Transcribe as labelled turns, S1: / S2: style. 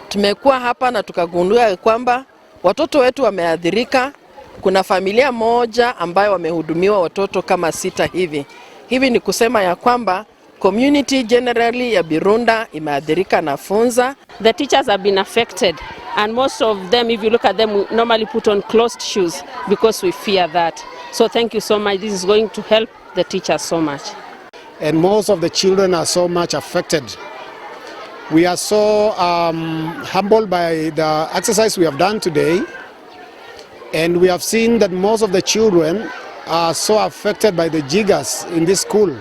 S1: Tumekuwa hapa na tukagundua kwamba watoto wetu wameathirika. Kuna familia moja ambayo wamehudumiwa watoto kama 6 hivi. Hivi ni kusema ya kwamba community generally ya Birunda imeathirika na funza.
S2: The teachers have been affected, and most of them, if you look at them, we normally put on closed shoes because we fear that. So thank you so much. This is going to help the teachers so much.
S3: And most of the children are so much affected. We are so humbled by the exercise we have done today, and we have seen that most of the children are so affected by the jiggers in this school.